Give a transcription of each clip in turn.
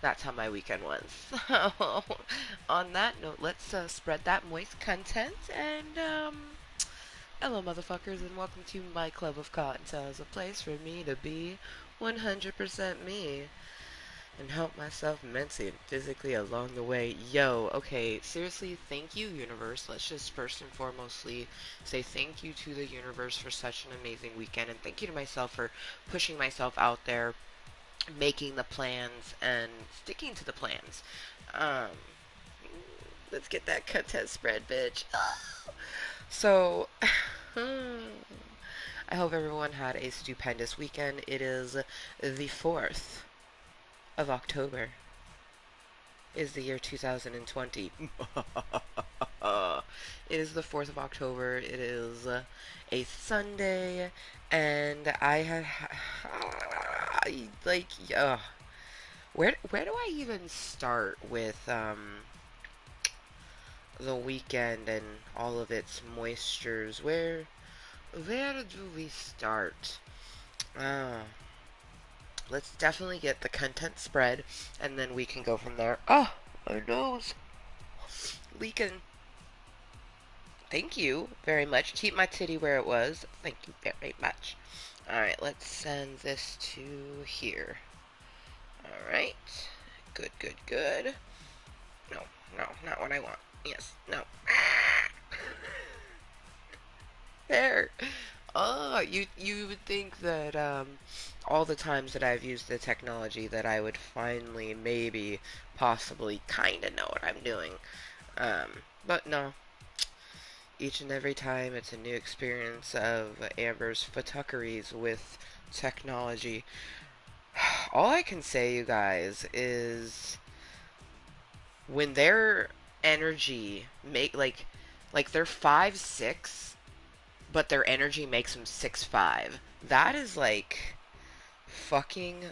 that's how my weekend was. So, on that note, let's spread that moist content. And, hello, motherfuckers, and welcome to my club of Kottontale, a place for me to be 100% me and help myself mentally and physically along the way. Yo, okay, seriously, thank you, universe. Let's just first and foremostly say thank you to the universe for such an amazing weekend, and thank you to myself for pushing myself out there, making the plans, and sticking to the plans. Um, let's get that content spread, bitch. So, I hope everyone had a stupendous weekend. It is the 4th of October. Is the year 2020. It is the 4th of October. It is a Sunday, and I had like where do I even start with the weekend and all of its moistures? Where do we start? Uh, let's definitely get the content spread, and then we can go from there. Oh, my nose leaking. Thank you very much. Keep my titty where it was. Thank you very much. Alright, let's send this to here. Alright. Good, good, good. No, no, not what I want. Yes, no. There. Oh, you would think that all the times that I've used the technology that I would finally maybe possibly kind of know what I'm doing. But no, each and every time it's a new experience of Amber's fuckeries with technology. All I can say, you guys, is when their energy make like they're 5'6", but their energy makes them 6'5". That is like fucking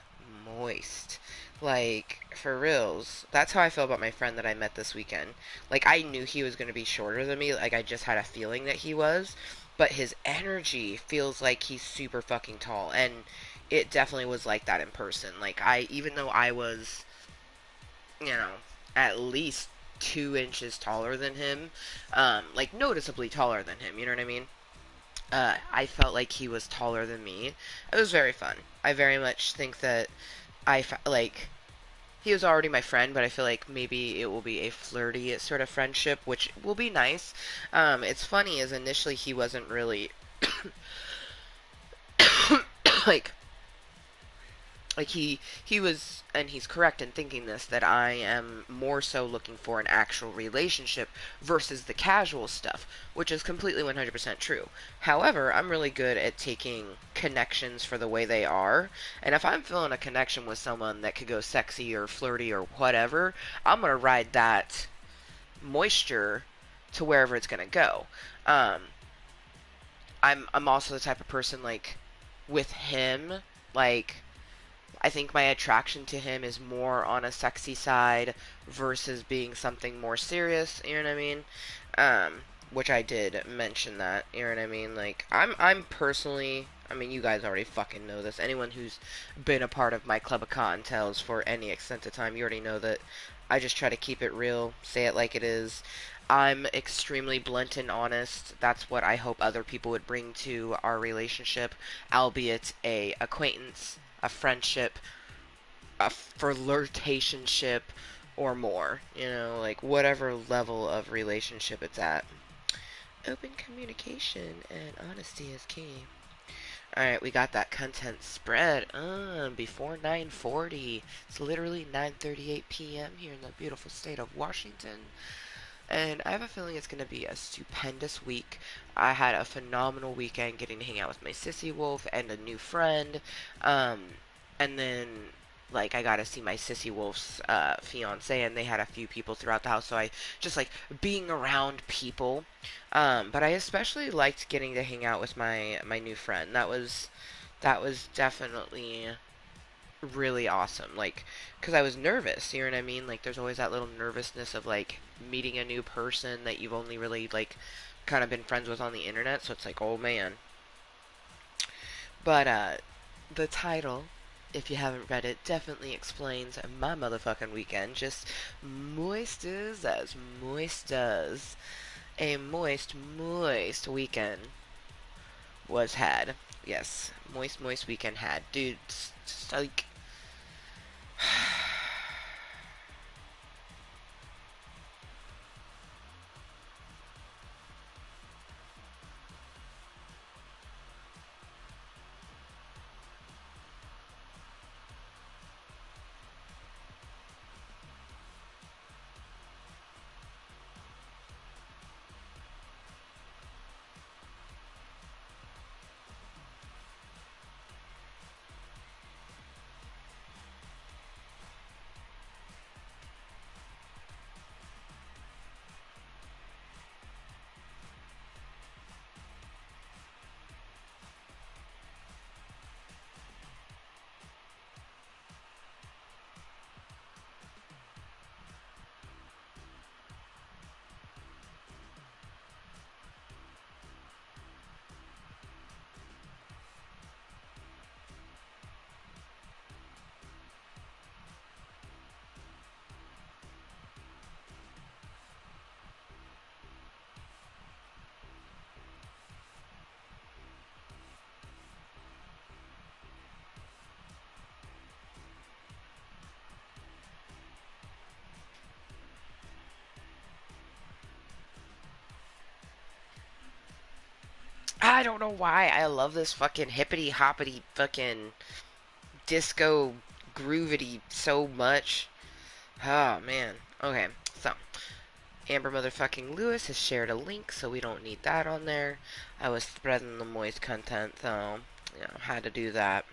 moist. Like, for reals. That's how I feel about my friend that I met this weekend. Like, I knew he was going to be shorter than me. Like, I just had a feeling that he was. But his energy feels like he's super fucking tall. And it definitely was like that in person. Like, even though I was, you know, at least 2 inches taller than him, like, noticeably taller than him, you know what I mean? I felt like he was taller than me. It was very fun. I very much think that like he was already my friend, but I feel like maybe it will be a flirty sort of friendship, which will be nice. It's funny is initially he wasn't really like he was, and he's correct in thinking this, that I am more so looking for an actual relationship versus the casual stuff, which is completely 100% true. However, I'm really good at taking connections for the way they are, and if I'm feeling a connection with someone that could go sexy or flirty or whatever, I'm gonna ride that moisture to wherever it's gonna go. um I'm also the type of person, like, with him, like, I think my attraction to him is more on a sexy side versus being something more serious, you know what I mean? Which I did mention that, you know what I mean? Like, I'm personally, I mean, you guys already fucking know this. Anyone who's been a part of my Club of Cottontails for any extent of time, you already know that I just try to keep it real, say it like it is. I'm extremely blunt and honest. That's what I hope other people would bring to our relationship, albeit a acquaintance, a friendship, a flirtationship, or more. You know, like whatever level of relationship it's at. Open communication and honesty is key. Alright, we got that content spread before 9:40. It's literally 9:38 p.m. here in the beautiful state of Washington. And I have a feeling it's going to be a stupendous week. I had a phenomenal weekend getting to hang out with my sissy wolf and a new friend. And then, like, I got to see my sissy wolf's fiance, and they had a few people throughout the house. So I just like being around people. But I especially liked getting to hang out with my new friend. That was definitely really awesome. Like, because I was nervous, you know what I mean? Like, there's always that little nervousness of, like, meeting a new person that you've only really, like, kind of been friends with on the internet. So it's like, oh man. But, the title if you haven't read it, definitely explains my motherfucking weekend. Just moist is as moist does. A moist weekend was had. Yes, moist weekend had. Dude, it's like. I don't know why I love this fucking hippity hoppity fucking disco groovity so much. Oh man. Okay, so Amber motherfucking Lewis has shared a link, so we don't need that on there. I was spreading the moist content, so had to do that.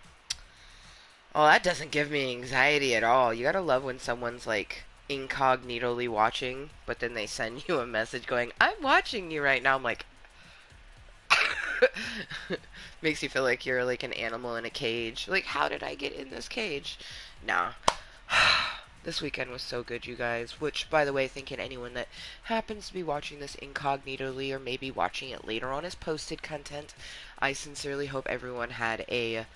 Oh, that doesn't give me anxiety at all. You gotta love when someone's like incognitally watching, but then they send you a message going, "I'm watching you right now." I'm like, makes you feel like you're like an animal in a cage. Like, how did I get in this cage? Nah. This weekend was so good, you guys. Which, by the way, thinking anyone that happens to be watching this incognitally or maybe watching it later on as posted content, I sincerely hope everyone had a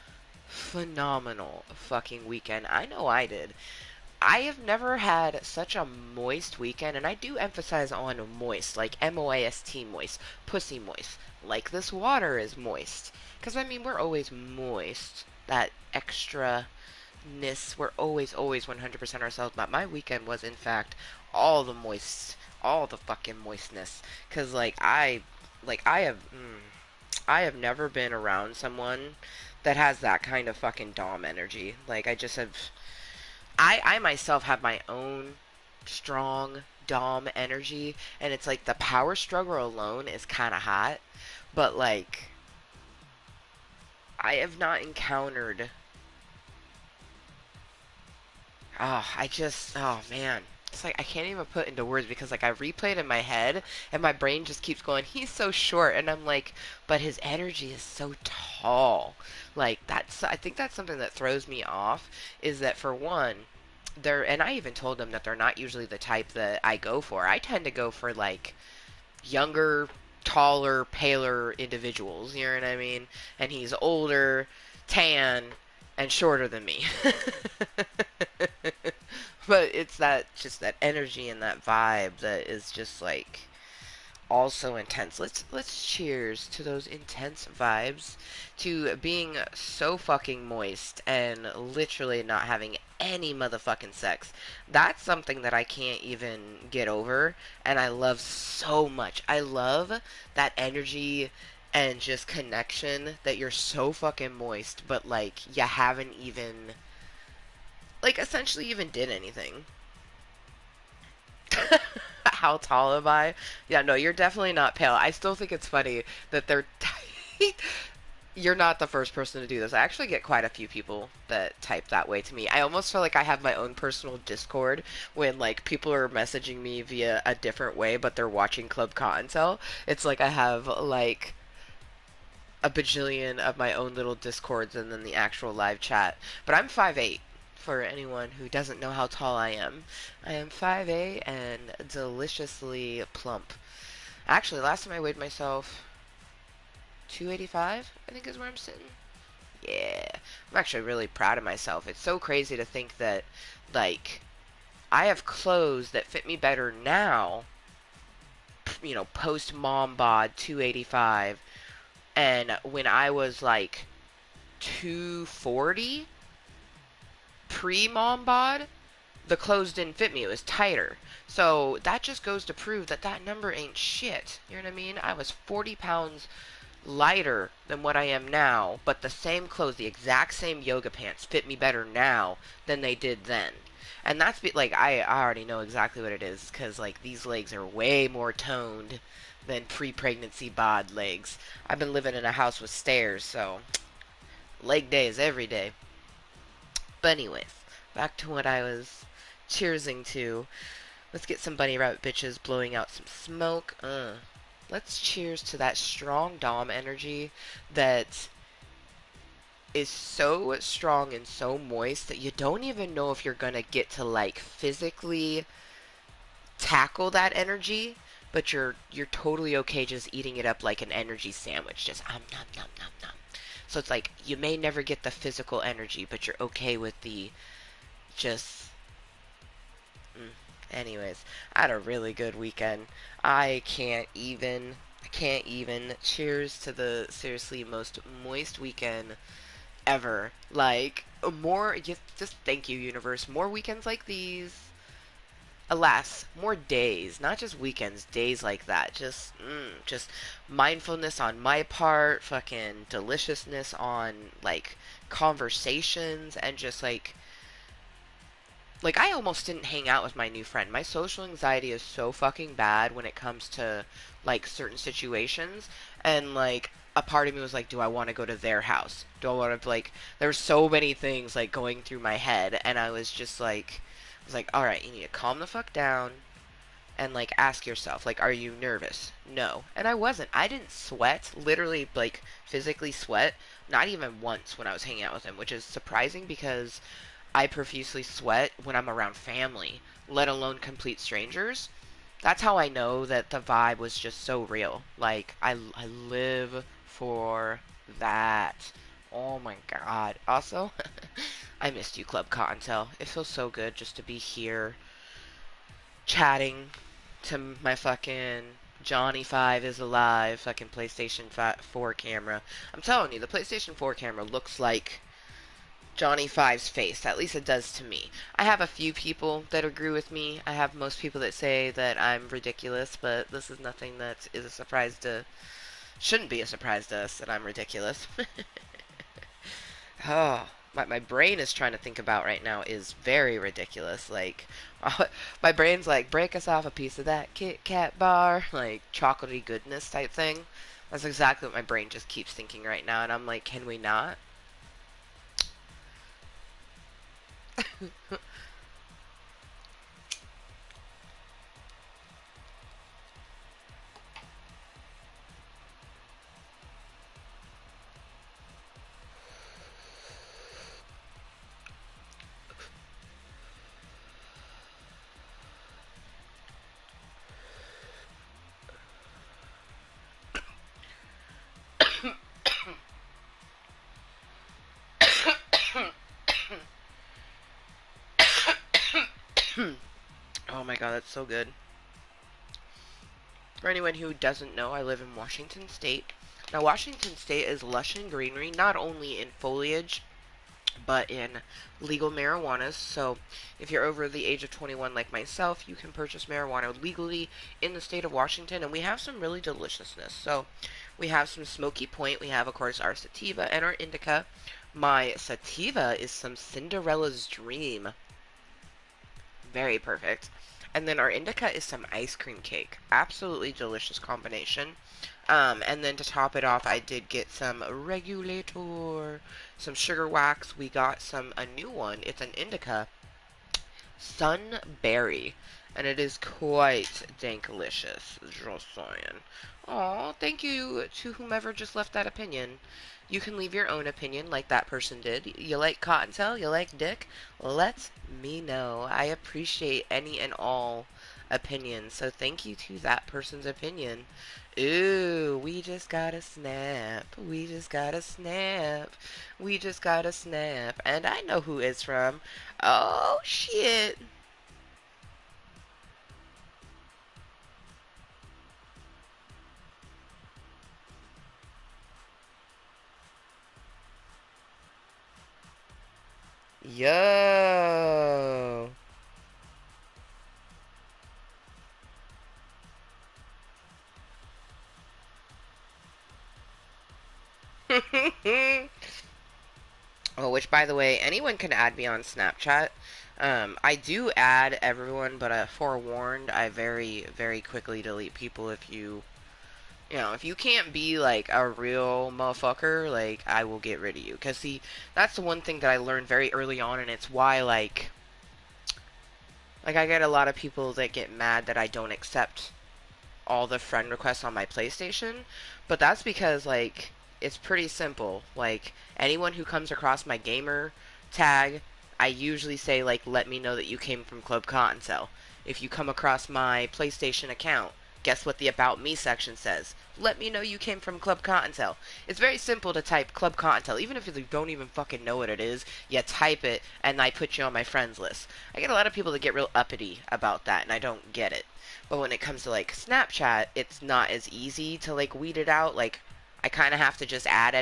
phenomenal fucking weekend. I know I did. I have never had such a moist weekend, and I do emphasize on moist, like moist, moist, pussy moist. Like this water is moist. Because, I mean, we're always moist. That extra ness, we're always 100% ourselves. But my weekend was, in fact, all the moist, all the fucking moistness. Because, I have never been around someone that has that kind of fucking dom energy. Like, I just have I myself have my own strong dom energy, and it's like the power struggle alone is kind of hot, but like I have not encountered. Oh man, it's like I can't even put into words because like I replay it in my head, and my brain just keeps going. He's so short, and I'm like, but his energy is so tall. Like I think that's something that throws me off. Is that for one, they're and I even told them that they're not usually the type that I go for. I tend to go for like younger, taller, paler individuals, you know what I mean? And he's older, tan, and shorter than me. But it's that just that energy and that vibe that is just like also intense. Let's cheers to those intense vibes, to being so fucking moist and literally not having any motherfucking sex. That's something that I can't even get over, and I love so much. I love that energy and just connection that you're so fucking moist, but like you haven't even like essentially even did anything. How tall am I? Yeah, no, you're definitely not pale. I still think it's funny that they're. You're not the first person to do this. I actually get quite a few people that type that way to me. I almost feel like I have my own personal Discord when like people are messaging me via a different way, but they're watching Club Cottontail. It's like I have like a bajillion of my own little Discords and then the actual live chat. But I'm 5'8", for anyone who doesn't know how tall I am. I am 5'8" and deliciously plump. Actually, last time I weighed myself, 285, I think is where I'm sitting. Yeah. I'm actually really proud of myself. It's so crazy to think that, like, I have clothes that fit me better now, post mom bod 285, and when I was like 240 pre mom bod, the clothes didn't fit me. It was tighter. So that just goes to prove that that number ain't shit. You know what I mean? I was 40 pounds lighter than what I am now, but the same clothes, the exact same yoga pants, fit me better now than they did then. And like, I already know exactly what it is, because, like, these legs are way more toned than pre-pregnancy bod legs. I've been living in a house with stairs, so leg day is every day. But anyways, back to what I was cheersing to. Let's get some bunny rabbit bitches blowing out some smoke. Let's cheers to that strong dom energy that is so strong and so moist that you don't even know if you're gonna get to, like, physically tackle that energy, but you're totally okay just eating it up like an energy sandwich, just nom nom nom nom. So it's like you may never get the physical energy, but you're okay with the just. Anyways, I had a really good weekend. I can't even. Cheers to the seriously most moist weekend ever. Like, more, just thank you, universe. More weekends like these. Alas, more days, not just weekends, days like that. Just mindfulness on my part, fucking deliciousness on, like, conversations, and just, like, I almost didn't hang out with my new friend. My social anxiety is so fucking bad when it comes to, like, certain situations. And, like, a part of me was like, do I want to go to their house? Do I want to, like, there were so many things, like, going through my head. And I was just like, all right, you need to calm the fuck down and, like, ask yourself, like, are you nervous? No. And I wasn't. I didn't sweat, literally, like, physically sweat, not even once when I was hanging out with him, which is surprising because I profusely sweat when I'm around family, let alone complete strangers. That's how I know that the vibe was just so real. Like, I live for that. Oh my god. Also, I missed you, Club Cottontale. It feels so good just to be here chatting to my fucking Johnny 5 is alive fucking PlayStation 4 camera. I'm telling you, the PlayStation 4 camera looks like Johnny Five's face. At least it does to me. I have a few people that agree with me. I have most people that say that I'm ridiculous, but this is nothing that is a surprise to. Shouldn't be a surprise to us that I'm ridiculous. Oh, my brain is trying to think about right now is very ridiculous. Like, my brain's like, break us off a piece of that Kit Kat bar, like chocolatey goodness type thing. That's exactly what my brain just keeps thinking right now, and I'm like, can we not? Oh my god, that's so good. For anyone who doesn't know, I live in Washington State. Now, Washington State is lush in greenery, not only in foliage, but in legal marijuanas. So, if you're over the age of 21 like myself, you can purchase marijuana legally in the state of Washington, and we have some really deliciousness. So, we have some Smoky Point, we have, of course, our sativa and our indica. My sativa is some Cinderella's Dream. Very perfect. And then our indica is some ice cream cake. Absolutely delicious combination. And then to top it off, I did get some regulator, some sugar wax. We got a new one. It's an indica, sunberry, and it is quite dankalicious. Just saying. Aw, thank you to whomever just left that opinion. You can leave your own opinion like that person did. You like Cottontail? You like Dick? Let me know. I appreciate any and all opinion. So thank you to that person's opinion. Ooh, we just got a snap. We just got a snap. We just got a snap. And I know who it's from. Oh, shit. Yo. Oh, which, by the way, anyone can add me on Snapchat. I do add everyone, but forewarned, I very, very quickly delete people if if you can't be like a real motherfucker, like I will get rid of you. Cause see, that's the one thing that I learned very early on, and it's why like I get a lot of people that get mad that I don't accept all the friend requests on my PlayStation, but that's because like it's pretty simple. Like anyone who comes across my gamer tag, I usually say like let me know that you came from Club Cottontale. If you come across my PlayStation account, guess what the about me section says? Let me know you came from Club Cottontail. It's very simple to type Club Cottontail. Even if you don't even fucking know what it is, you type it and I put you on my friends list. I get a lot of people that get real uppity about that and I don't get it. But when it comes to like Snapchat, it's not as easy to like weed it out. Like I kind of have to just add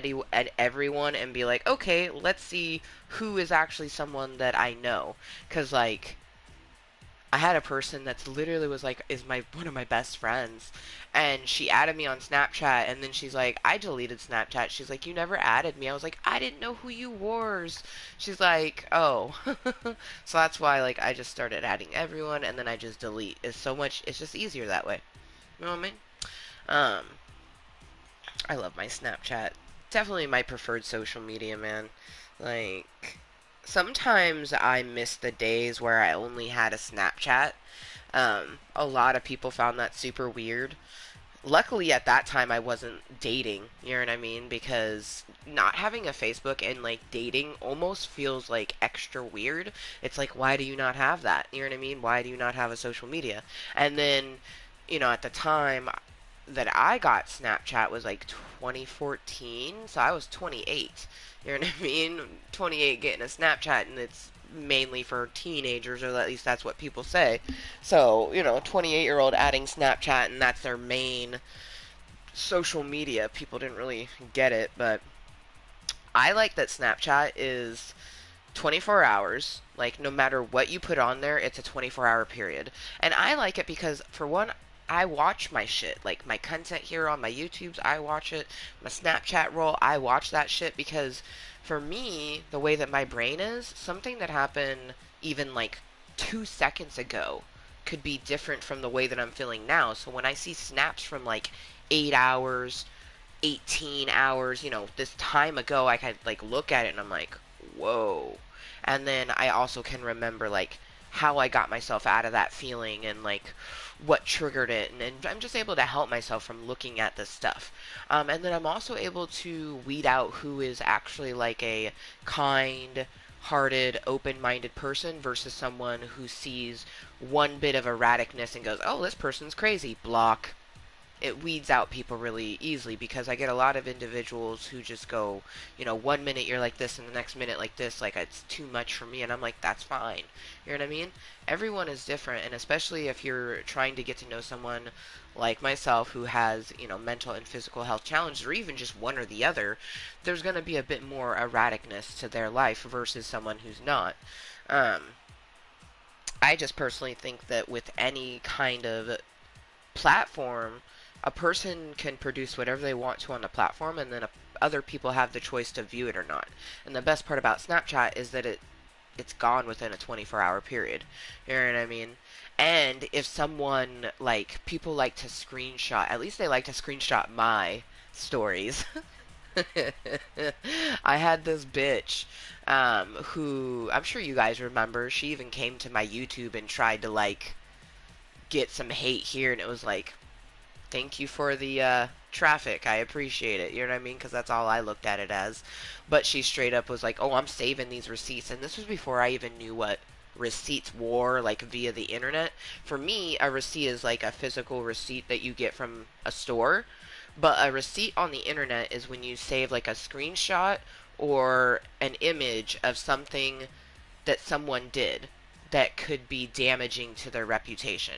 everyone and be like, okay, let's see who is actually someone that I know. Cause like I had a person that's literally was like is my one of my best friends, and she added me on Snapchat, and then she's like I deleted Snapchat. She's like you never added me. I was like I didn't know who you was. She's like oh, so that's why like I just started adding everyone, and then I just delete. It's so much. It's just easier that way. You know what I mean? Um, I love my Snapchat. Definitely my preferred social media, man. Like sometimes I miss the days where I only had a Snapchat. A lot of people found that super weird. Luckily, at that time, I wasn't dating. You know what I mean? Because not having a Facebook and like dating almost feels like extra weird. It's like, why do you not have that? You know what I mean? Why do you not have a social media? And then, at the time that I got Snapchat was like 2014, so I was 28. You know what I mean? 28 getting a Snapchat, and it's mainly for teenagers, or at least that's what people say. So, 28-year-old adding Snapchat, and that's their main social media. People didn't really get it, but I like that Snapchat is 24 hours. Like, no matter what you put on there, it's a 24-hour period. And I like it because, for one, I watch my shit. Like, my content here on my YouTubes, I watch it. My Snapchat roll, I watch that shit because, for me, the way that my brain is, something that happened even, like, 2 seconds ago could be different from the way that I'm feeling now. So when I see snaps from, like, 8 hours, 18 hours, this time ago, I could, like, look at it and I'm like, whoa. And then I also can remember, like, how I got myself out of that feeling and, like, what triggered it. And I'm just able to help myself from looking at this stuff. And then I'm also able to weed out who is actually, like, a kind hearted, open minded person versus someone who sees one bit of erraticness and goes, oh, this person's crazy. Block. It weeds out people really easily because I get a lot of individuals who just go, 1 minute you're like this and the next minute like this, like it's too much for me, and I'm like, that's fine. You know what I mean? Everyone is different, and especially if you're trying to get to know someone like myself who has, mental and physical health challenges, or even just one or the other, there's going to be a bit more erraticness to their life versus someone who's not. Um, I just personally think that with any kind of platform, a person can produce whatever they want to on the platform, and then other people have the choice to view it or not. And the best part about Snapchat is that it's gone within a 24-hour period. You know what I mean? And if someone, like, people like to screenshot, at least they like to screenshot my stories. I had this bitch who I'm sure you guys remember. She even came to my YouTube and tried to, like, get some hate here, and it was like, thank you for the traffic. I appreciate it. You know what I mean? Because that's all I looked at it as. But she straight up was like, oh, I'm saving these receipts. And this was before I even knew what receipts war like via the internet. For me, a receipt is like a physical receipt that you get from a store, but a receipt on the internet is when you save like a screenshot or an image of something that someone did that could be damaging to their reputation,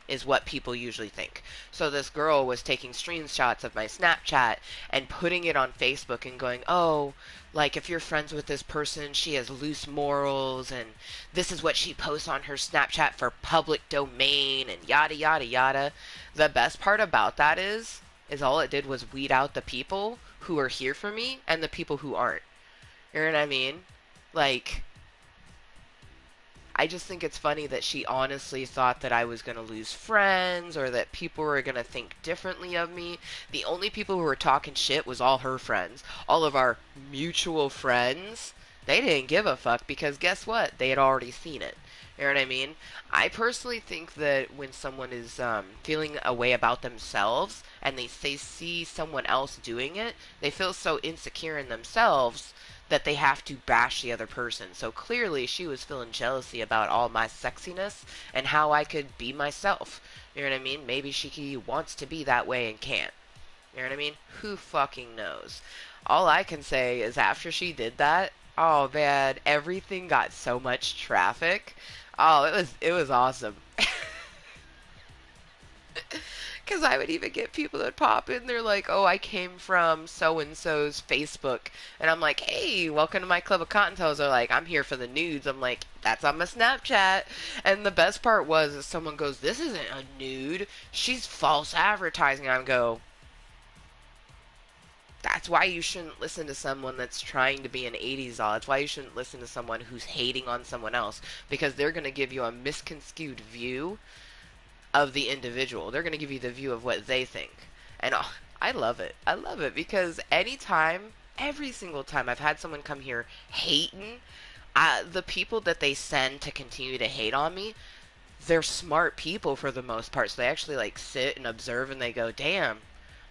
is what people usually think. So this girl was taking screenshots of my Snapchat and putting it on Facebook and going, oh, like if you're friends with this person, she has loose morals and this is what she posts on her Snapchat for public domain and yada yada yada. The best part about that is all it did was weed out the people who are here for me and the people who aren't. You know what I mean? Like, I just think it's funny that she honestly thought that I was going to lose friends or that people were going to think differently of me. The only people who were talking shit was all her friends. All of our mutual friends, they didn't give a fuck because guess what? They had already seen it. You know what I mean? I personally think that when someone is feeling a way about themselves and they see someone else doing it, they feel so insecure in themselves that they have to bash the other person. So clearly she was feeling jealousy about all my sexiness and how I could be myself. You know what I mean? Maybe she wants to be that way and can't. You know what I mean? Who fucking knows? All I can say is after she did that, oh man, everything got so much traffic. Oh, it was awesome. Because I would even get people that pop in. They're like, oh, I came from so-and-so's Facebook. And I'm like, hey, welcome to my club of Cottontales. They're like, I'm here for the nudes. I'm like, that's on my Snapchat. And the best part was that someone goes, this isn't a nude. She's false advertising. I go, that's why you shouldn't listen to someone that's trying to be an 80s doll. That's why you shouldn't listen to someone who's hating on someone else. Because they're going to give you a misconstrued view of the individual. They're going to give you the view of what they think. And oh, I love it. I love it because anytime, every single time I've had someone come here hating, the people that they send to continue to hate on me, they're smart people for the most part. So they actually like sit and observe and they go, damn,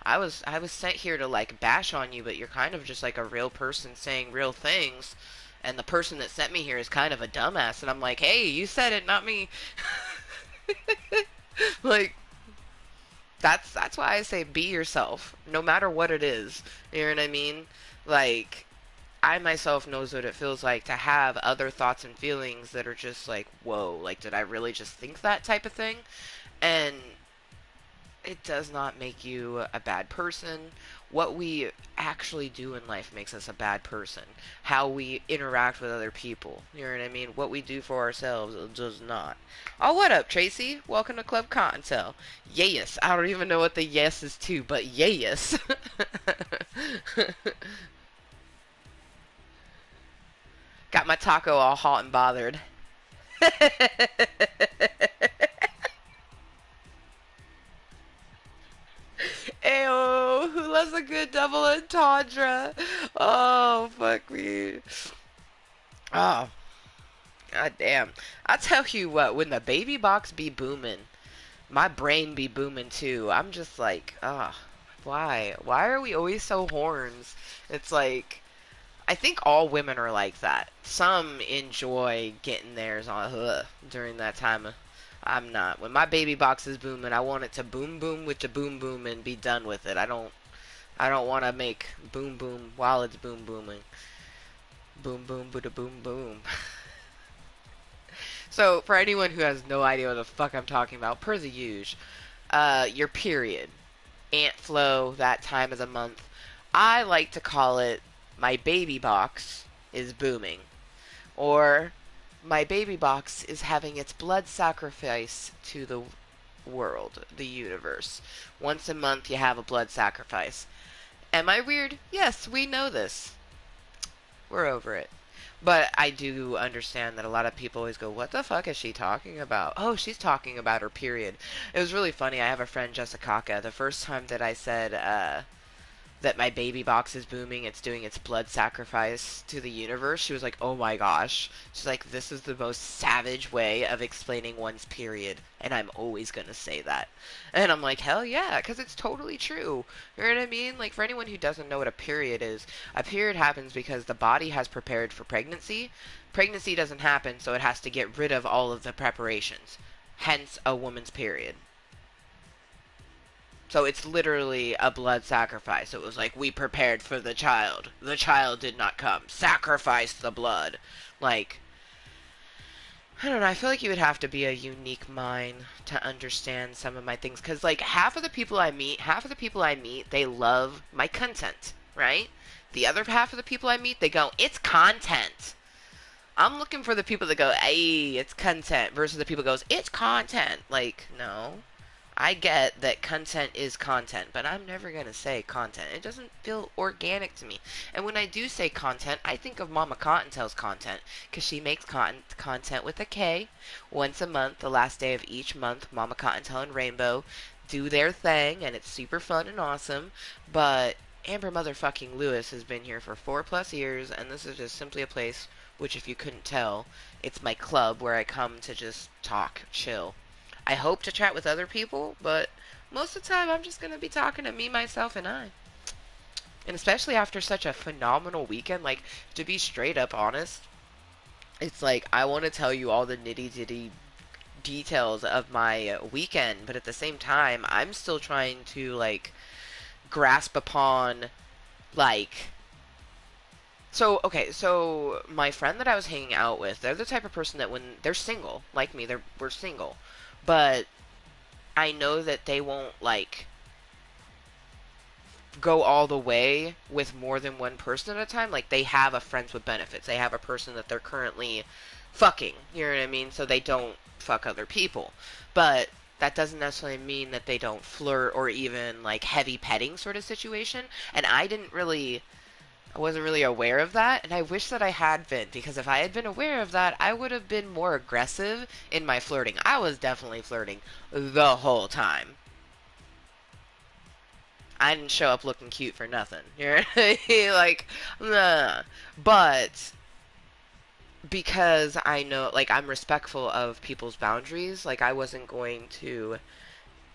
I was sent here to like bash on you, but you're kind of just like a real person saying real things. And the person that sent me here is kind of a dumbass. And I'm like, hey, you said it, not me. Like, that's why I say be yourself, no matter what it is. You know what I mean? Like, I myself knows what it feels like to have other thoughts and feelings that are just like, whoa, like, did I really just think that type of thing? And it does not make you a bad person. What we actually do in life makes us a bad person. How we interact with other people. You know what I mean? What we do for ourselves does not. Oh, what up, Tracy? Welcome to Club Cottontale. Yes. I don't even know what the yes is to, but yes. Got my taco all hot and bothered. Ayo, who loves a good double entendre? Oh, fuck me. Oh, god damn. I tell you what, when the baby box be booming, my brain be booming too. I'm just like, ah, why? Why are we always so horns? It's like, I think all women are like that. Some enjoy getting theirs on during that time. I'm not. When my baby box is booming, I want it to boom boom with the boom boom and be done with it. I don't want to make boom boom while it's boom booming. Boom boom bada boom boom. So for anyone who has no idea what the fuck I'm talking about, per the usual, your period, ant flow, that time of the month. I like to call it my baby box is booming, or my baby box is having its blood sacrifice to the world, the universe. Once a month you have a blood sacrifice. Am I weird? Yes, we know this. We're over it. But I do understand that a lot of people always go, what the fuck is she talking about? Oh, she's talking about her period. It was really funny. I have a friend, Jessica. The first time that I said, that my baby box is booming. It's doing its blood sacrifice to the universe. She was like, oh my gosh. She's like, this is the most savage way of explaining one's period. And I'm always going to say that. And I'm like, hell yeah, because it's totally true. You know what I mean? Like, for anyone who doesn't know what a period is, a period happens because the body has prepared for pregnancy. Pregnancy doesn't happen, so it has to get rid of all of the preparations. Hence, a woman's period. So it's literally a blood sacrifice. It was like, we prepared for the child. The child did not come. Sacrifice the blood. Like, I don't know. I feel like you would have to be a unique mind to understand some of my things. Because, like, half of the people I meet, they love my content, right? The other half of the people I meet, they go, it's content. I'm looking for the people that go, hey, it's content, versus the people that goes, it's content. Like, no. I get that content is content, but I'm never going to say content. It doesn't feel organic to me. And when I do say content, I think of Mama Kottontale's content, because she makes content with a K. Once a month, the last day of each month, Mama Kottontale and Rainbow do their thing, and it's super fun and awesome. But Amber Motherfucking Lewis has been here for 4+ years, and this is just simply a place, which if you couldn't tell, it's my club where I come to just talk, chill. I hope to chat with other people, but most of the time I'm just going to be talking to me, myself, and I. And especially after such a phenomenal weekend, like, to be straight up honest, it's like I want to tell you all the nitty gritty details of my weekend, but at the same time, I'm still trying to, like, grasp upon, like, so my friend that I was hanging out with, they're the type of person that when they're single, like me, we're single, but I know that they won't, like, go all the way with more than one person at a time. Like, they have a friends with benefits. They have a person that they're currently fucking. You know what I mean? So they don't fuck other people. But that doesn't necessarily mean that they don't flirt or even, like, heavy petting sort of situation. And I wasn't really aware of that, and I wish that I had been, because if I had been aware of that, I would have been more aggressive in my flirting. I was definitely flirting the whole time. I didn't show up looking cute for nothing. You're like, nah. But because I know, like, I'm respectful of people's boundaries, like, I wasn't going to,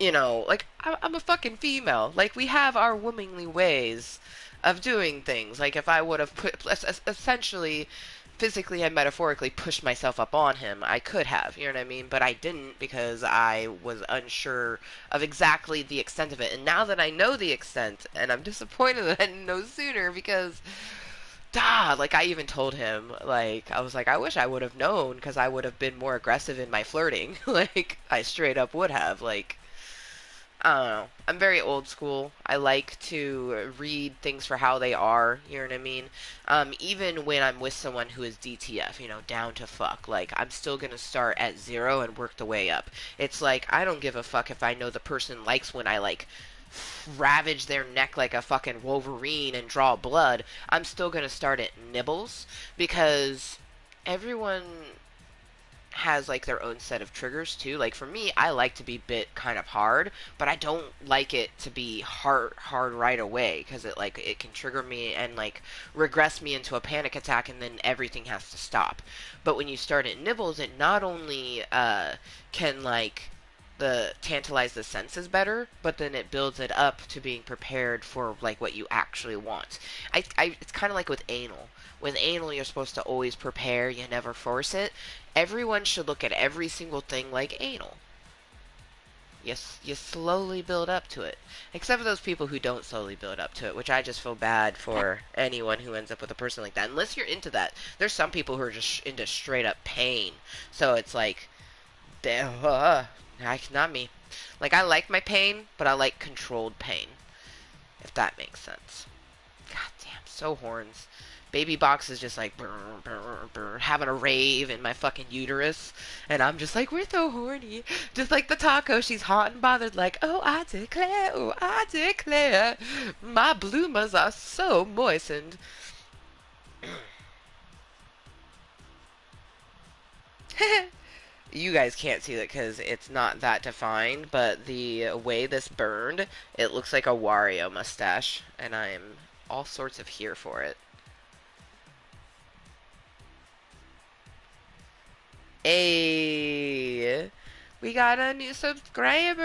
like, I'm a fucking female. Like, we have our womanly ways of doing things. Like, if I would have essentially, physically and metaphorically pushed myself up on him, I could have, you know what I mean? But I didn't, because I was unsure of exactly the extent of it. And now that I know the extent, and I'm disappointed that I didn't know sooner, because like, I even told him, like, I was like, I wish I would have known, because I would have been more aggressive in my flirting. Like, I straight up would have, like, I don't know. I'm very old school. I like to read things for how they are, you know what I mean? Even when I'm with someone who is DTF, down to fuck. Like, I'm still gonna start at 0 and work the way up. It's like, I don't give a fuck if I know the person likes when I, like, ravage their neck like a fucking Wolverine and draw blood. I'm still gonna start at nibbles, because everyone has, like, their own set of triggers too. Like, for me, I like to be bit kind of hard, but I don't like it to be hard right away, because it can trigger me and, like, regress me into a panic attack, and then everything has to stop. But when you start at nibbles, it not only can, like, the tantalize the senses better, but then it builds it up to being prepared for, like, what you actually want. It's kind of like with anal. With anal, you're supposed to always prepare, you never force it. Everyone should look at every single thing like anal. You slowly build up to it. Except for those people who don't slowly build up to it, which I just feel bad for anyone who ends up with a person like that. Unless you're into that. There's some people who are just into straight up pain. So it's like, not me. Like, I like my pain, but I like controlled pain. If that makes sense. God damn, so horns. Baby box is just like brr, brr, brr, having a rave in my fucking uterus, and I'm just like, we're so horny, just like the taco. She's hot and bothered, like, oh I declare, my bloomers are so moistened. You guys can't see it because it's not that defined, but the way this burned, it looks like a Wario mustache, and I am all sorts of here for it. Hey, we got a new subscriber.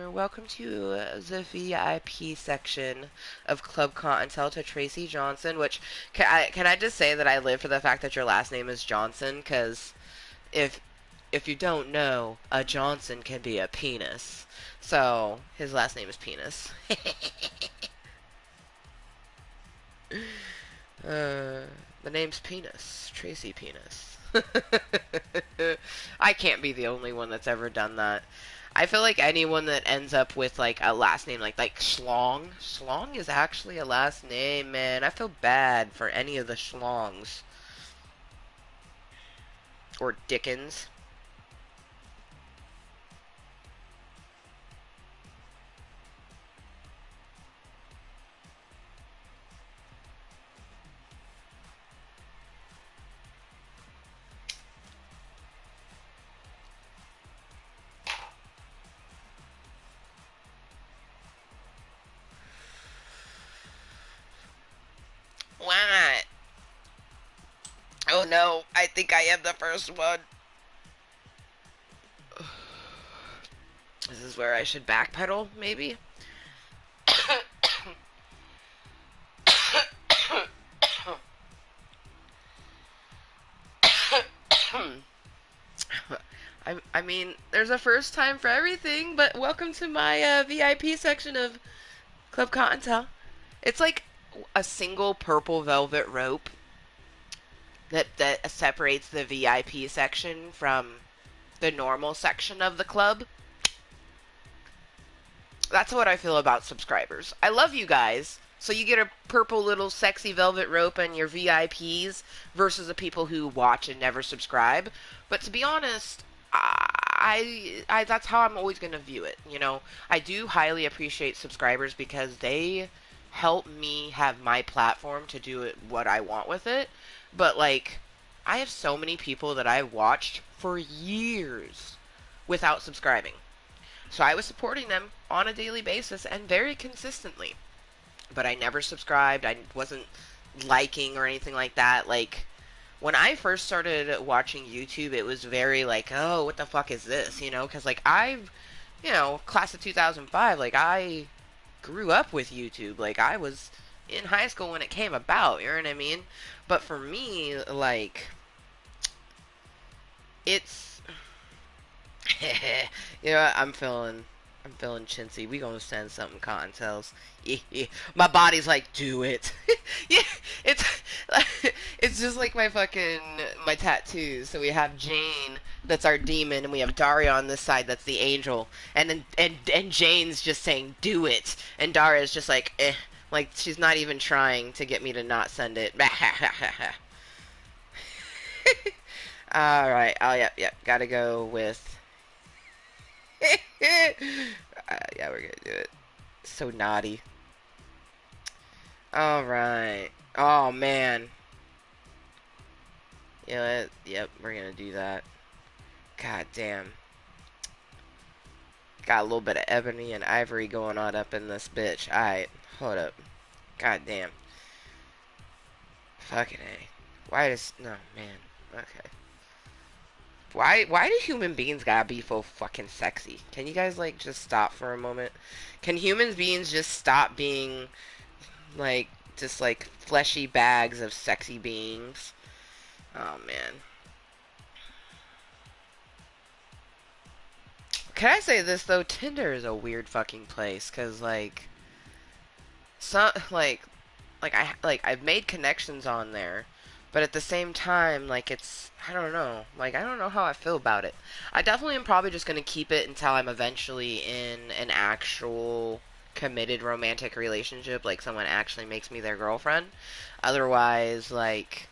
Welcome to the VIP section of Club Cottontail to Tracy Johnson. Which can I just say that I live for the fact that your last name is Johnson? Because if if you don't know, a Johnson can be a penis. So his last name is Penis. The name's Penis. Tracy Penis. I can't be the only one that's ever done that. I feel like anyone that ends up with like a last name like Schlong. Schlong is actually a last name, man. I feel bad for any of the Schlongs. Or Dickens. Why not? Oh no, I think I am the first one. This is where I should backpedal, maybe? I mean, there's a first time for everything, but welcome to my VIP section of Club Cottontail. It's like a single purple velvet rope that separates the VIP section from the normal section of the club. That's what I feel about subscribers. I love you guys. So you get a purple little sexy velvet rope and your VIPs versus the people who watch and never subscribe. But to be honest, I that's how I'm always going to view it. You know, I do highly appreciate subscribers because they help me have my platform to do it what I want with it. But like, I have so many people that I've watched for years without subscribing. So I was supporting them on a daily basis and very consistently. But I never subscribed. I wasn't liking or anything like that. Like, when I first started watching YouTube, it was very like, oh, what the fuck is this? You know, because like class of 2005, like I grew up with YouTube. Like I was in high school when it came about, you know what I mean? But for me, like, it's you know what? I'm feeling chintzy. We gonna send something Cottontails. Yeah. My body's like, do it. Yeah, it's it's just like my tattoos. So we have Jane, that's our demon, and we have Daria on this side, that's the angel. And then and Jane's just saying, do it, and Daria's just like, eh, like she's not even trying to get me to not send it. All right. Oh, yep. Gotta go with. Yeah, we're gonna do it. So naughty. All right. Oh man. Yeah. Yep. We're gonna do that. God damn. Got a little bit of ebony and ivory going on up in this bitch. All right. Hold up. God damn. Fucking A. Why does no man? Okay. Why do human beings gotta be so fucking sexy? Can you guys like just stop for a moment? Can human beings just stop being like just like fleshy bags of sexy beings? Oh man. Can I say this though? Tinder is a weird fucking place cuz like some I've made connections on there, but at the same time, like it's I don't know, like I don't know how I feel about it. I definitely am probably just gonna keep it until I'm eventually in an actual committed romantic relationship, like someone actually makes me their girlfriend. Otherwise, like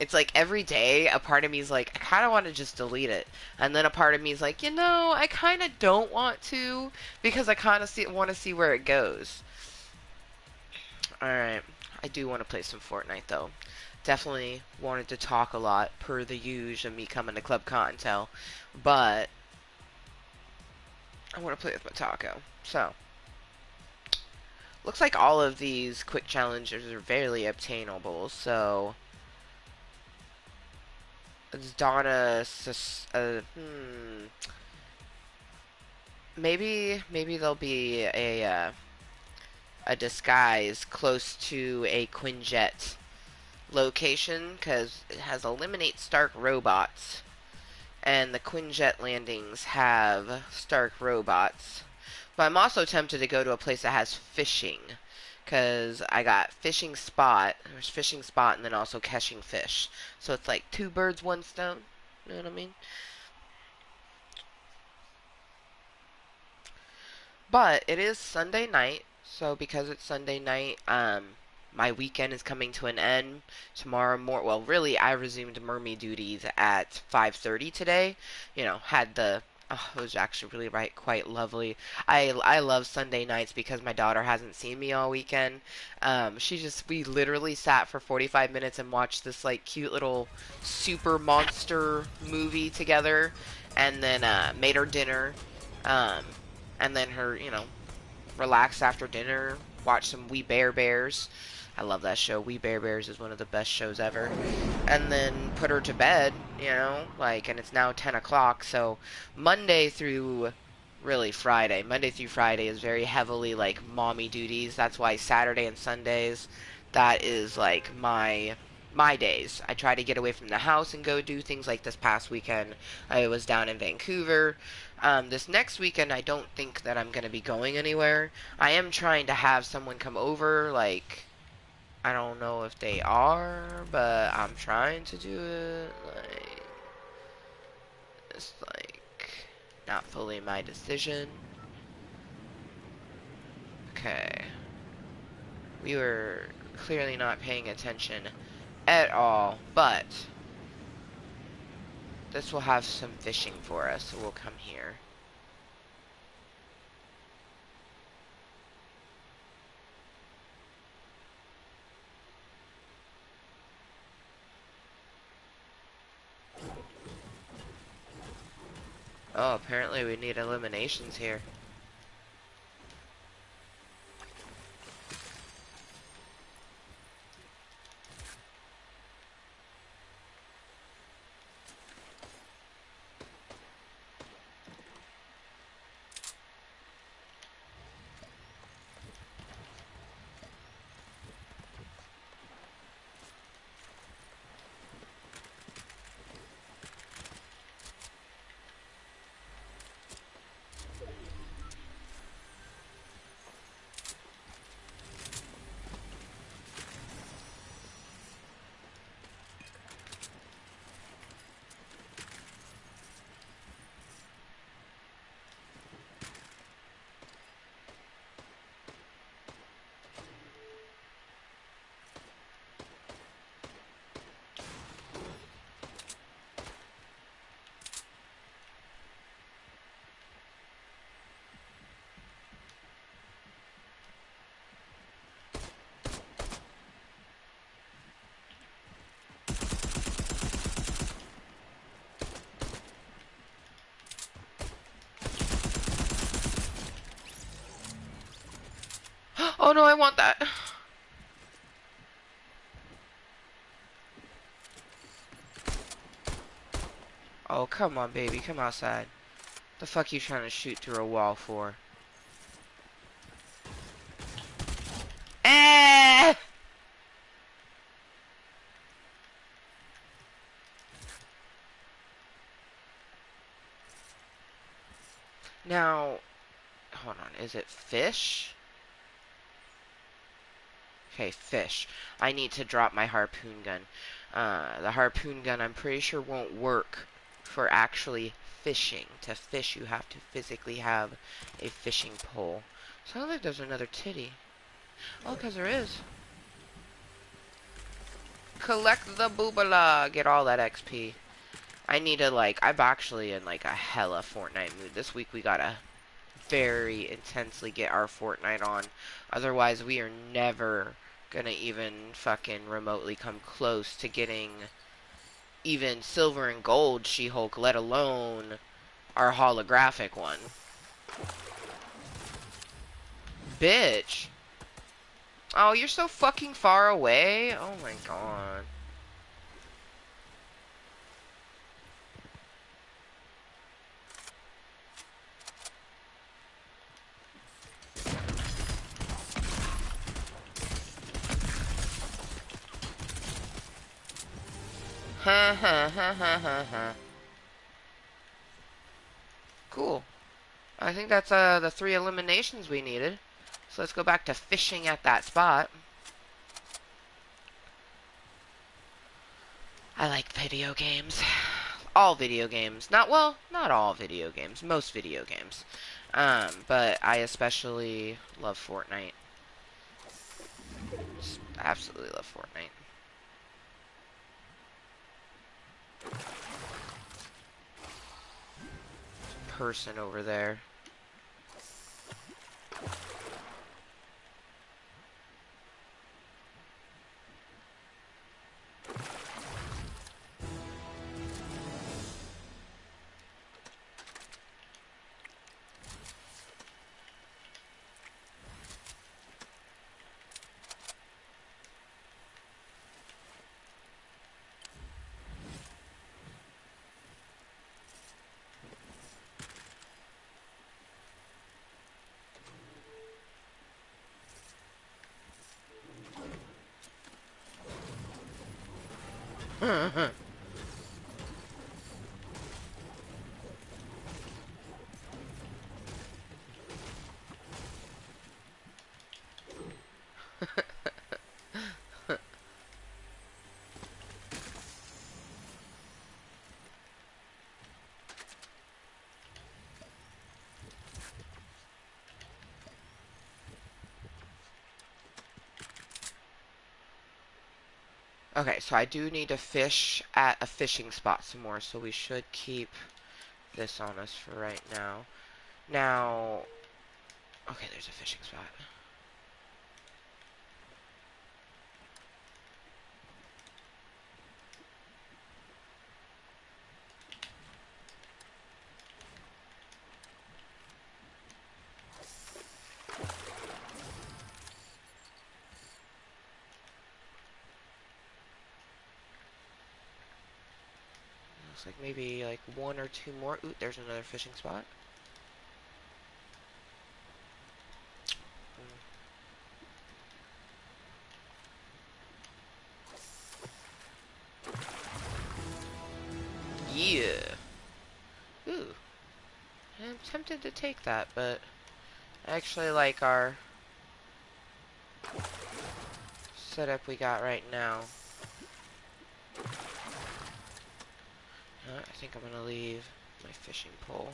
it's like every day a part of me is like I kind of want to just delete it, and then a part of me is like, I kind of don't want to because I kind of want to see where it goes. All right. I do want to play some Fortnite though. Definitely wanted to talk a lot per the usual of me coming to Club Cottontail, but I want to play with my taco. So, looks like all of these quick challenges are fairly obtainable, so it's Donna, maybe there'll be a disguise close to a Quinjet location, because it has eliminate Stark robots, and the Quinjet landings have Stark robots. But I'm also tempted to go to a place that has fishing, because I got fishing spot, there's fishing spot, and then also catching fish. So it's like two birds, one stone. You know what I mean? But it is Sunday night, so because it's Sunday night, my weekend is coming to an end tomorrow well, really, I resumed mermaid duties at 5:30 today. You know, had the it was actually really quite lovely. I love Sunday nights because my daughter hasn't seen me all weekend. We literally sat for 45 minutes and watched this like cute little super monster movie together, and then made her dinner. Um, and then her, relax after dinner, watch some We Bare Bears. I love that show. We Bare Bears is one of the best shows ever. And then put her to bed, and it's now 10 o'clock, so Monday through Friday is very heavily, like, mommy duties. That's why Saturday and Sundays, that is, like, my days. I try to get away from the house and go do things. Like this past weekend, I was down in Vancouver. This next weekend, I don't think that I'm going to be going anywhere. I am trying to have someone come over, like, I don't know if they are, but I'm trying to do it, like, it's, like, not fully my decision. Okay. We were clearly not paying attention at all, but this will have some fishing for us, so we'll come here. Oh, apparently we need eliminations here. Oh no, I want that. Oh, come on, baby. Come outside. The fuck you trying to shoot through a wall for? Eh! Now, hold on. Is it fish? Okay, fish. I need to drop my harpoon gun. The harpoon gun, I'm pretty sure, won't work for actually fishing. To fish, you have to physically have a fishing pole. Sounds like there's another titty. Oh, because there is. Collect the boobala. Get all that XP. I need to, like, I'm actually in, like, a hella Fortnite mood. This week we gotta very intensely get our Fortnite on. Otherwise, we are never gonna even fucking remotely come close to getting even silver and gold She-Hulk, let alone our holographic one. Bitch. Oh, you're so fucking far away. Oh my god. Ha ha ha ha ha ha. Cool. I think that's the 3 eliminations we needed. So let's go back to fishing at that spot. I like video games. All video games. Not all video games. Most video games. But I especially love Fortnite. Just absolutely love Fortnite. Person over there. Okay, so I do need to fish at a fishing spot some more, so we should keep this on us for right now. Now, okay, there's a fishing spot. Looks like maybe like 1 or 2 more. Ooh, there's another fishing spot. Yeah. Ooh. I'm tempted to take that, but I actually like our setup we got right now. I think I'm gonna leave my fishing pole.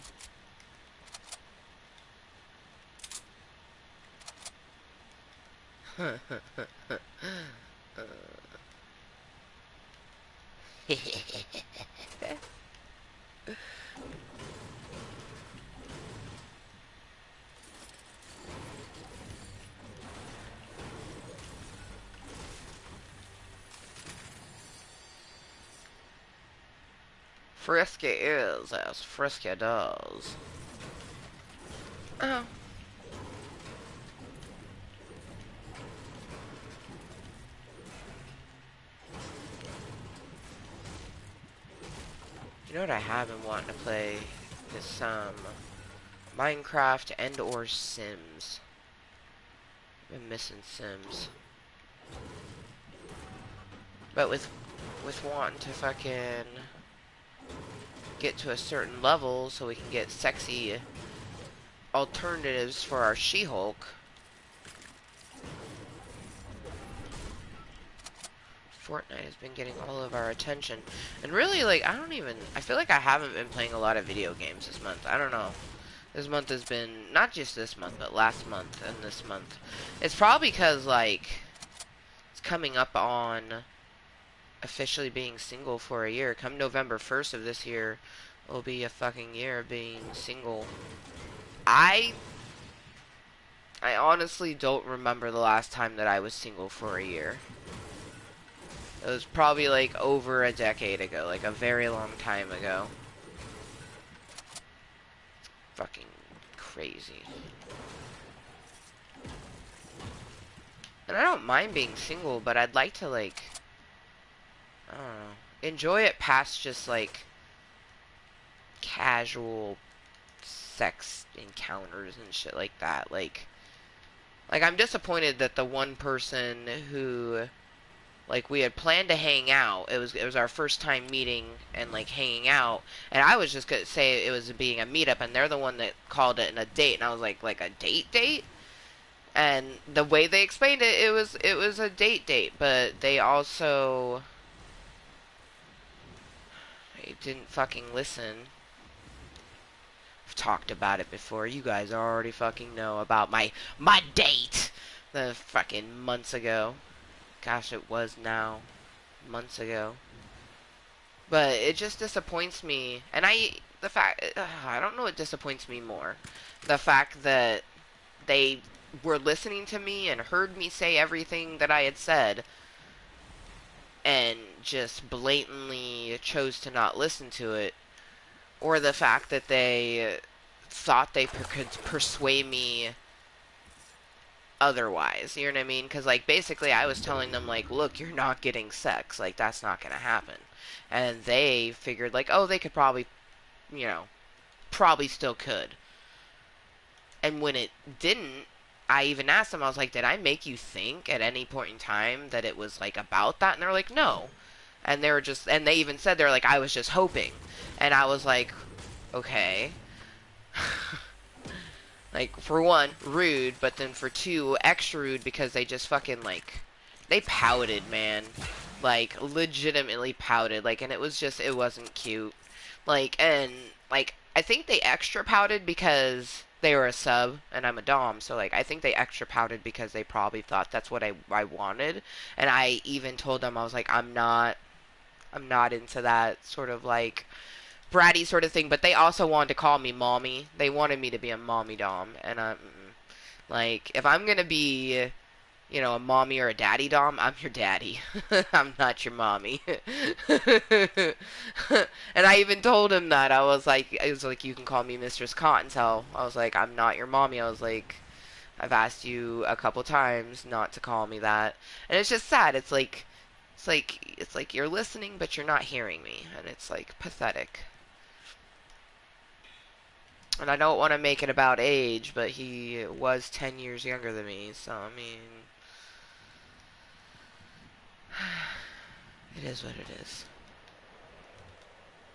Frisky is as frisky does. Oh. You know what I have been wanting to play is some Minecraft and or Sims. I've been missing Sims. But with wanting to fucking get to a certain level so we can get sexy alternatives for our She-Hulk. Fortnite has been getting all of our attention. And really, like, I feel like I haven't been playing a lot of video games this month. I don't know. This month has been, not just this month, but last month and this month. It's probably because, like, it's coming up on officially being single for a year. Come November 1st of this year, will be a fucking year of being single. I I honestly don't remember the last time that I was single for a year. It was probably like over a decade ago, like a very long time ago. Fucking crazy. And I don't mind being single, but I'd like to, like, I don't know, enjoy it past just like casual sex encounters and shit like that. Like I'm disappointed that the one person who, like, we had planned to hang out. It was our first time meeting and like hanging out, and I was just gonna say it was being a meetup, and they're the one that called it a date, and I was like a date, and the way they explained it, it was a date, but they also they didn't fucking listen. I've talked about it before. You guys already fucking know about my date the fucking months ago. Gosh, it was now months ago. But it just disappoints me, and I don't know what disappoints me more. The fact that they were listening to me and heard me say everything that I had said and just blatantly chose to not listen to it, or the fact that they thought they could persuade me otherwise. You know what I mean? Because, like, basically I was telling them, like, look, you're not getting sex. Like, that's not going to happen. And they figured, like, oh, they could probably, you know, probably still could. And when it didn't, I even asked them, I was like, did I make you think at any point in time that it was, like, about that? And they're like, no. And they were just, and they even said, they're like, I was just hoping. And I was like, okay. Like, for one, rude, but then for two, extra rude because they just fucking, like, they pouted, man. Like, legitimately pouted. Like, and it was just, it wasn't cute. Like, and, like, I think they extra pouted because they were a sub, and I'm a dom, so, like, I think they extra pouted because they probably thought that's what I wanted. And I even told them, I was like, I'm not into that sort of, like, bratty sort of thing, but they also wanted to call me mommy. They wanted me to be a mommy dom, and I'm like, if I'm gonna be, you know, a mommy or a daddy dom, I'm your daddy. I'm not your mommy. And I even told him that. I was like, you can call me Mistress Cottontale. I was like, I'm not your mommy. I was like, I've asked you a couple times not to call me that, and it's just sad. It's like you're listening, but you're not hearing me, and it's like pathetic. And I don't want to make it about age, but he was 10 years younger than me, so I mean, it is what it is.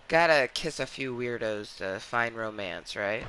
Gotta kiss a few weirdos to find romance, right?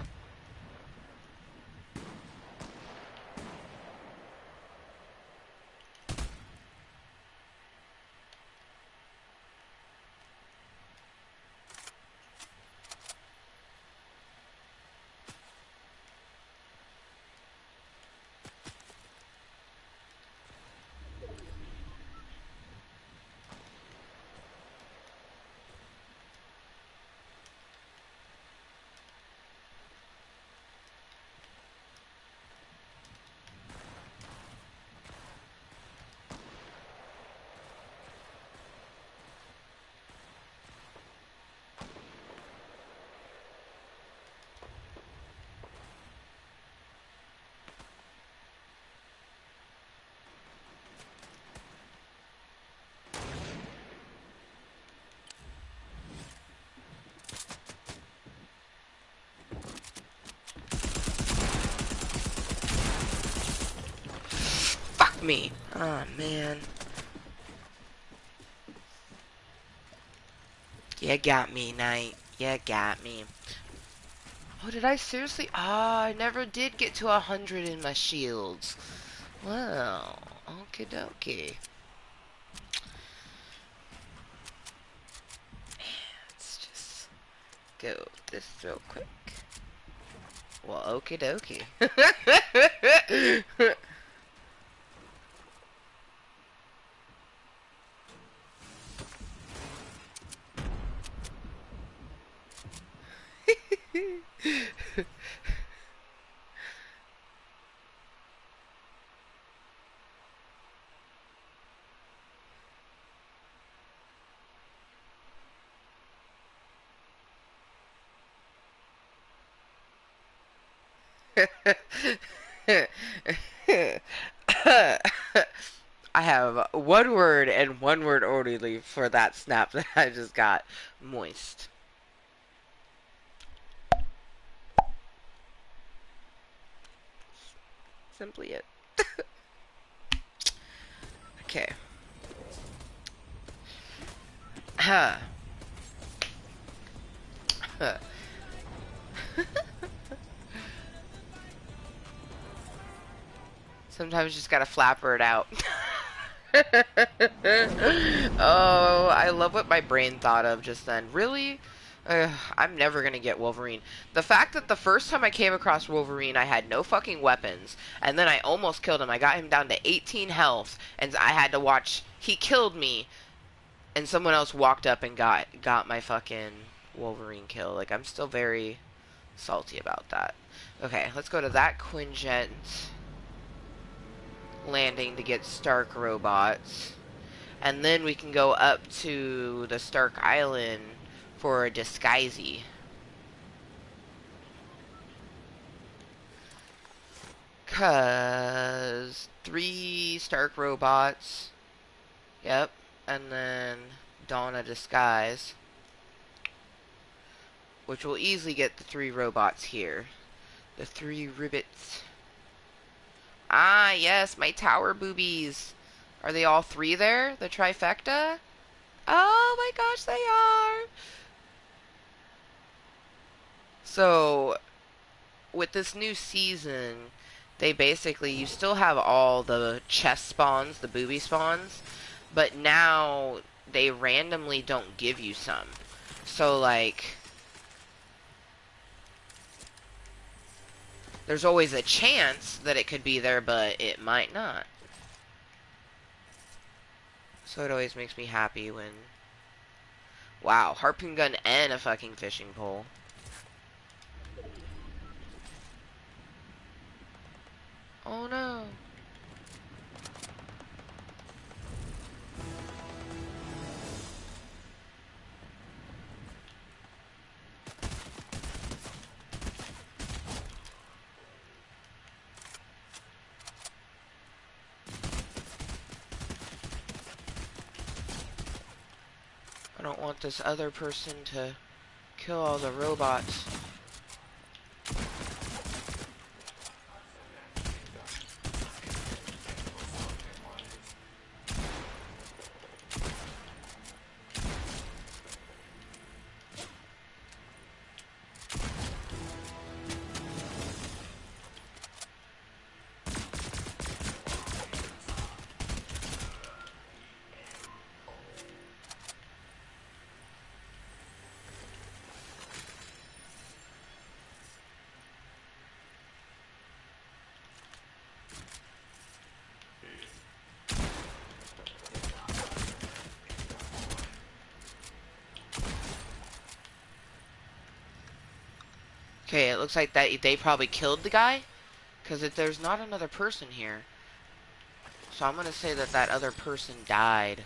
Fuck me! Oh man. You got me, Knight. You got me. Oh, did I seriously? Ah, I never did get to 100 in my shields. Well, okie dokie. Let's just go this real quick. Well, okie dokie. I have one word and one word only for that snap that I just got. Moist. Simply it. Okay. Huh. Sometimes you just gotta flapper it out. Oh, I love what my brain thought of just then. Really? I'm never gonna get Wolverine. The fact that the first time I came across Wolverine, I had no fucking weapons, and then I almost killed him. I got him down to 18 health, and I had to watch. He killed me, and someone else walked up and got my fucking Wolverine kill. Like, I'm still very salty about that. Okay, let's go to that Cuntent landing to get Stark robots. And then we can go up to the Stark Island for a disguisey. Cause 3 Stark robots. Yep. And then don a disguise. Which will easily get the 3 robots here. The 3 ribbits. Ah, yes, my tower boobies. Are they all 3 there? The trifecta? Oh my gosh, they are! So, with this new season, they basically, you still have all the chest spawns, the booby spawns, but now they randomly don't give you some. So, like, there's always a chance that it could be there, but it might not. So it always makes me happy when... Wow, harpoon gun and a fucking fishing pole. Oh no. I don't want this other person to kill all the robots. Okay, it looks like that they probably killed the guy, because there's not another person here. So I'm gonna say that that other person died.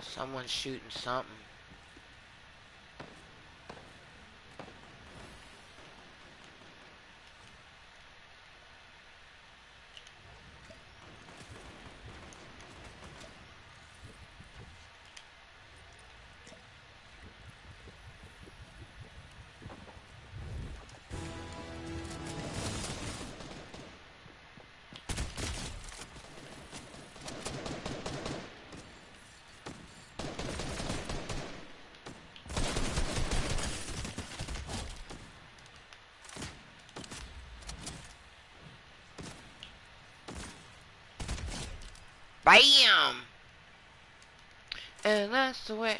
Someone's shooting something. BAM! And that's the way,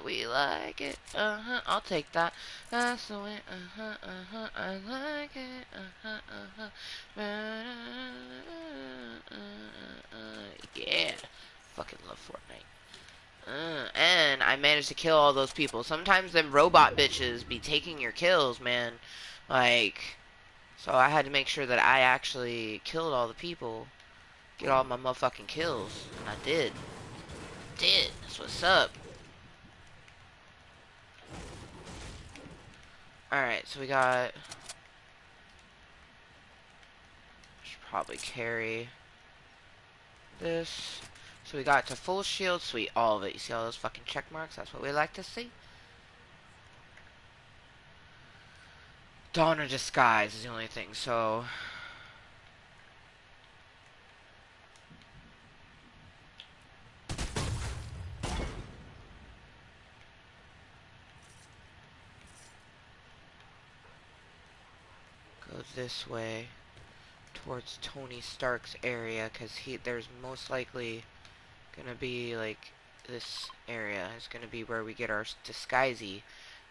we like it, I'll take that. That's the way, I like it, yeah. Fucking love Fortnite. And I managed to kill all those people. Sometimes them robot bitches be taking your kills, man. Like, so I had to make sure that I actually killed all the people. Get all my motherfucking kills. And I did. That's what's up. Alright, so we got... Should probably carry this. So we got to full shield, sweet, all of it. You see all those fucking check marks? That's what we like to see. Dawn or disguise is the only thing, so... Go this way towards Tony Stark's area, because there's most likely gonna be like this area is gonna be where we get our disguisey,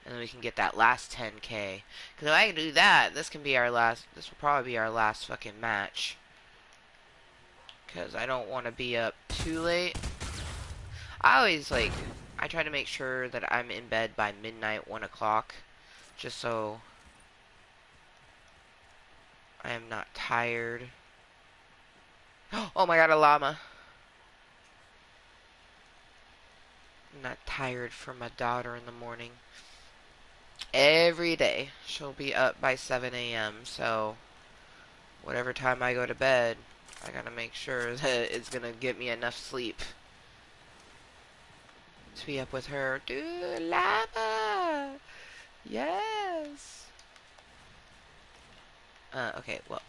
and then we can get that last 10k. Because if I can do that, this will probably be our last fucking match. Because I don't want to be up too late. I try to make sure that I'm in bed by midnight, 1 o'clock, just so I am not tired. Oh my god, a llama. I'm not tired for my daughter in the morning. Every day, she'll be up by 7 a.m., so whatever time I go to bed, I gotta make sure that it's gonna get me enough sleep to be up with her. Dude, llama! Yes! Okay, well,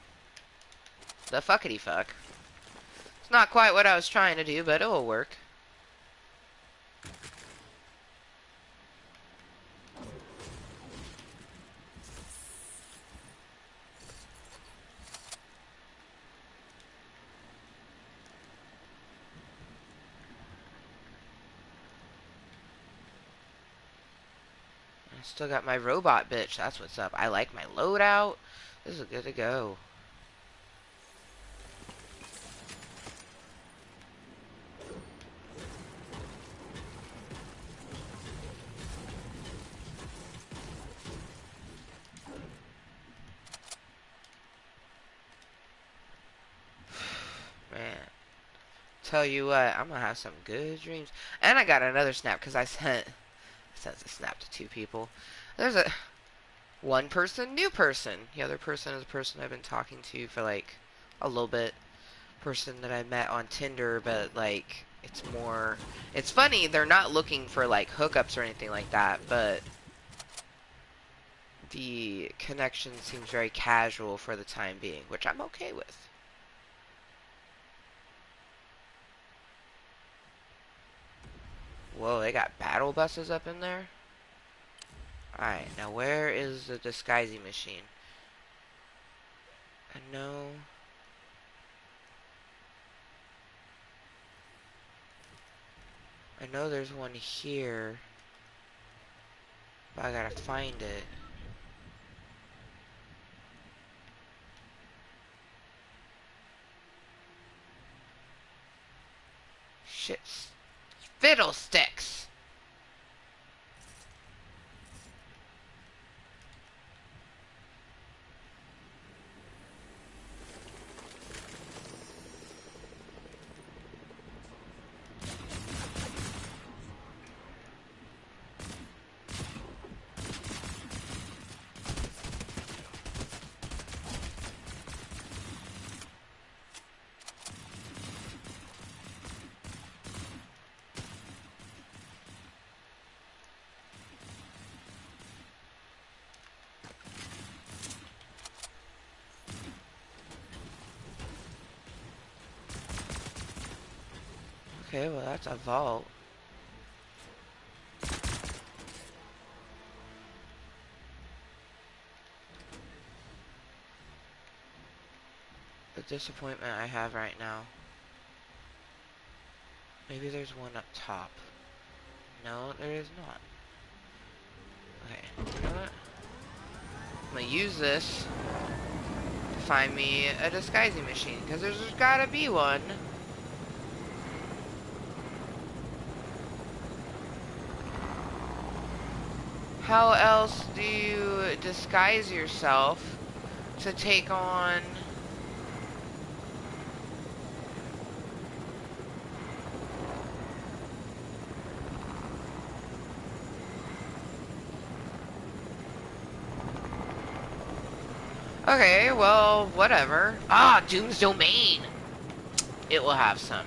the fuckity fuck. It's not quite what I was trying to do, but it'll work. I still got my robot bitch. That's what's up. I like my loadout. This is good to go. Man, tell you what, I'm gonna have some good dreams. And I got another snap because I sent a snap to 2 people. There's one person, new person. The other person is a person I've been talking to for like a little bit. Person that I met on Tinder, but like it's funny, they're not looking for like hookups or anything like that, but the connection seems very casual for the time being, which I'm okay with. Whoa, they got battle buses up in there? Alright, now where is the disguising machine? I know... there's one here, but I gotta find it. Shit. Fiddlesticks! Okay, well that's a vault. The disappointment I have right now. Maybe there's one up top. No, there is not. Okay, you know what? I'm gonna use this to find me a disguising machine, because there's gotta be one. How else do you disguise yourself to take on... Okay, well, whatever. Ah, Doom's Domain! It will have some.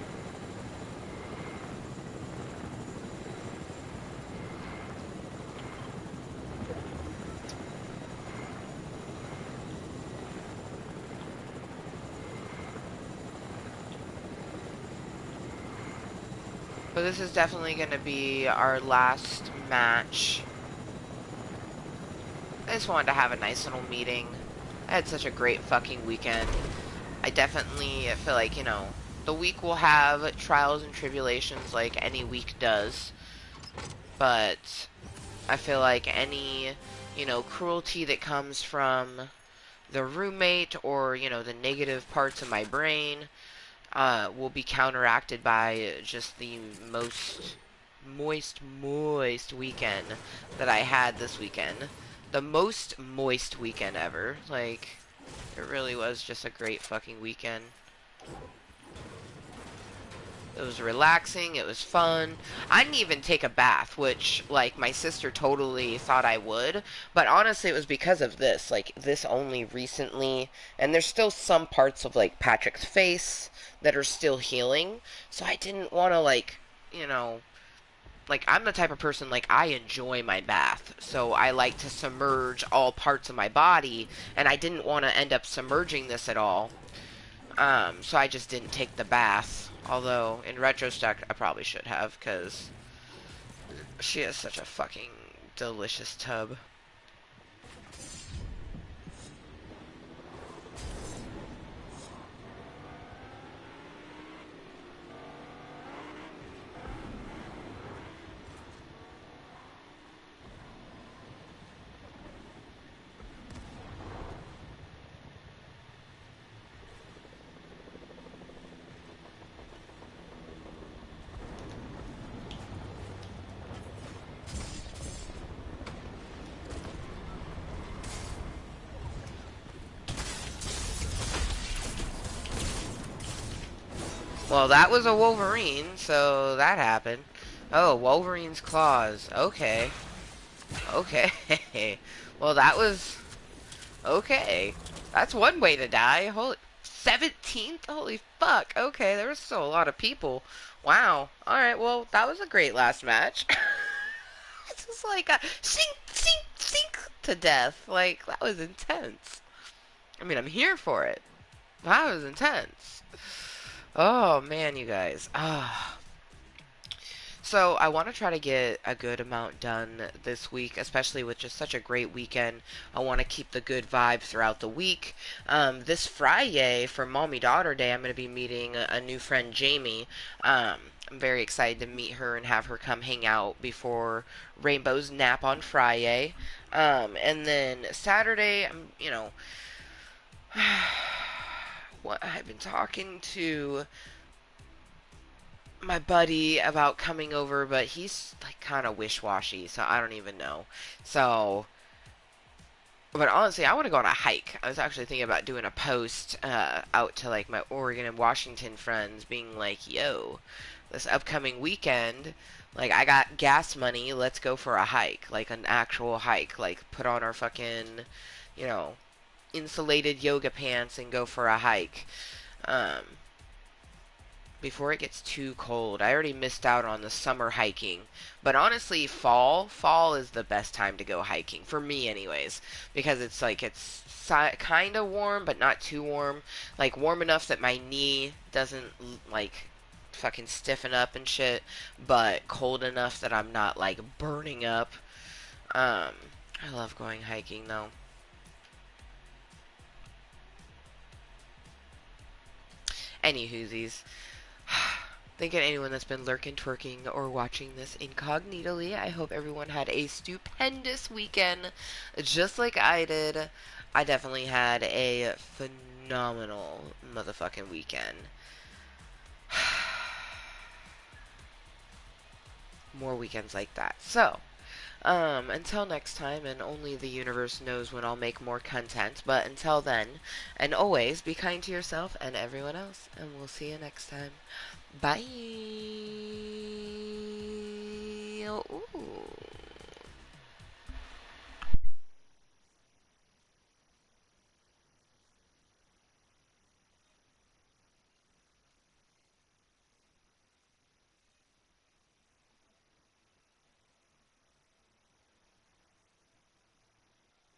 But this is definitely going to be our last match. I just wanted to have a nice little meeting. I had such a great fucking weekend. I definitely feel like, you know, the week will have trials and tribulations like any week does. But I feel like any, you know, cruelty that comes from the roommate or, you know, the negative parts of my brain will be counteracted by just the most moist weekend that I had this weekend. The most moist weekend ever. Like, it really was just a great fucking weekend. It was relaxing, it was fun. I didn't even take a bath, which, like, my sister totally thought I would. But honestly, it was because of this. Like, this only recently. And there's still some parts of, like, Patrick's face that are still healing. So I didn't want to, like, you know... Like, I'm the type of person, like, I enjoy my bath. So I like to submerge all parts of my body. And I didn't want to end up submerging this at all. So I just didn't take the bath. Although, in retrospect, I probably should have, because she has such a fucking delicious tub. Well, that was a Wolverine, so that happened. Oh, Wolverine's claws. Okay. Okay. Well, that was... Okay. That's one way to die. Holy... 17th? Holy fuck. Okay, there was still a lot of people. Wow. Alright, well, that was a great last match. It's just like a sink, sink, sink to death. Like, that was intense. I mean, I'm here for it. That was intense. Oh, man, you guys. Ah. So I want to try to get a good amount done this week, especially with just such a great weekend. I want to keep the good vibe throughout the week. This Friday for Mommy Daughter Day, I'm going to be meeting a new friend, Jamie. I'm very excited to meet her and have her come hang out before Rainbow's Nap on Friday. And then Saturday, you know, what I've been talking to my buddy about coming over, but he's like kind of wish-washy, so I don't even know. So, but honestly, I want to go on a hike. I was actually thinking about doing a post out to like my Oregon and Washington friends, being like, "Yo, this upcoming weekend, like I got gas money. Let's go for a hike, like an actual hike. Like put on our fucking, you know, insulated yoga pants and go for a hike." Um, before it gets too cold. I already missed out on the summer hiking. But honestly, fall is the best time to go hiking for me anyways, because it's like it's kind of warm but not too warm, like warm enough that my knee doesn't like fucking stiffen up and shit, but cold enough that I'm not like burning up. Um I love going hiking though. Any whoosies. Thinking anyone that's been lurking, twerking, or watching this incognitally, I hope everyone had a stupendous weekend, just like I did. I definitely had a phenomenal motherfucking weekend. More weekends like that. So, Until next time, and only the universe knows when I'll make more content, but until then, and always be kind to yourself and everyone else, and we'll see you next time. Bye. Ooh.